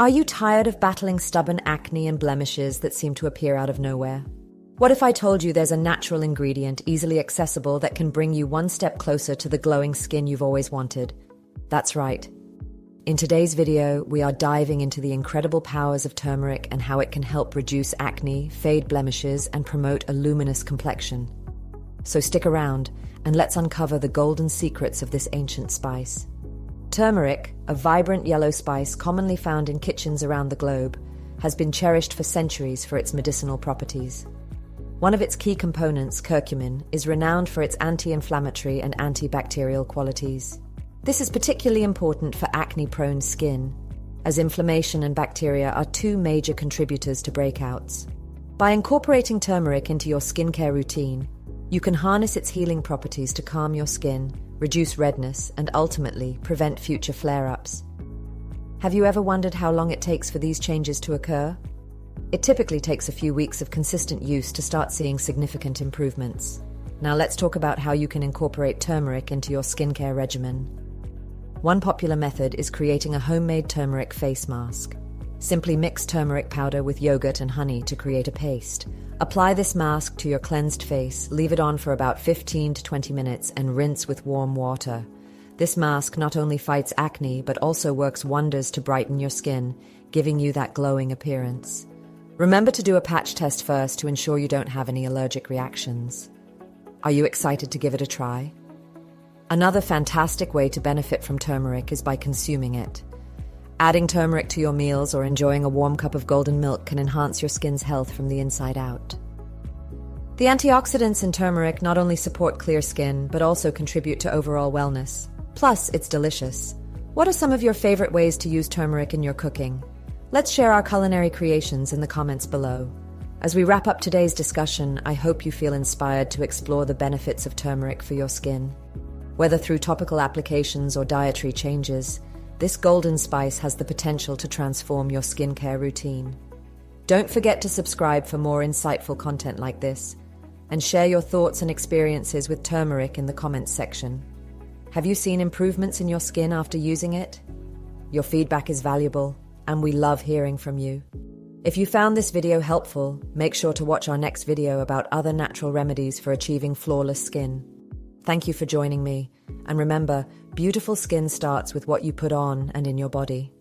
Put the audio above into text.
Are you tired of battling stubborn acne and blemishes that seem to appear out of nowhere? What if I told you there's a natural ingredient easily accessible that can bring you one step closer to the glowing skin you've always wanted? That's right. In today's video, we are diving into the incredible powers of turmeric and how it can help reduce acne, fade blemishes, and promote a luminous complexion. So stick around and let's uncover the golden secrets of this ancient spice. Turmeric, a vibrant yellow spice commonly found in kitchens around the globe, has been cherished for centuries for its medicinal properties. One of its key components, curcumin, is renowned for its anti-inflammatory and antibacterial qualities. This is particularly important for acne-prone skin, as inflammation and bacteria are two major contributors to breakouts. By incorporating turmeric into your skincare routine, you can harness its healing properties to calm your skin, reduce redness, and ultimately prevent future flare-ups. Have you ever wondered how long it takes for these changes to occur? It typically takes a few weeks of consistent use to start seeing significant improvements. Now let's talk about how you can incorporate turmeric into your skincare regimen. One popular method is creating a homemade turmeric face mask. Simply mix turmeric powder with yogurt and honey to create a paste. Apply this mask to your cleansed face, leave it on for about 15 to 20 minutes, and rinse with warm water. This mask not only fights acne, but also works wonders to brighten your skin, giving you that glowing appearance. Remember to do a patch test first to ensure you don't have any allergic reactions. Are you excited to give it a try? Another fantastic way to benefit from turmeric is by consuming it. Adding turmeric to your meals or enjoying a warm cup of golden milk can enhance your skin's health from the inside out. The antioxidants in turmeric not only support clear skin, but also contribute to overall wellness. Plus, it's delicious. What are some of your favorite ways to use turmeric in your cooking? Let's share our culinary creations in the comments below. As we wrap up today's discussion, I hope you feel inspired to explore the benefits of turmeric for your skin. Whether through topical applications or dietary changes, this golden spice has the potential to transform your skincare routine. Don't forget to subscribe for more insightful content like this, and share your thoughts and experiences with turmeric in the comments section. Have you seen improvements in your skin after using it? Your feedback is valuable, and we love hearing from you. If you found this video helpful, make sure to watch our next video about other natural remedies for achieving flawless skin. Thank you for joining me, and remember, beautiful skin starts with what you put on and in your body.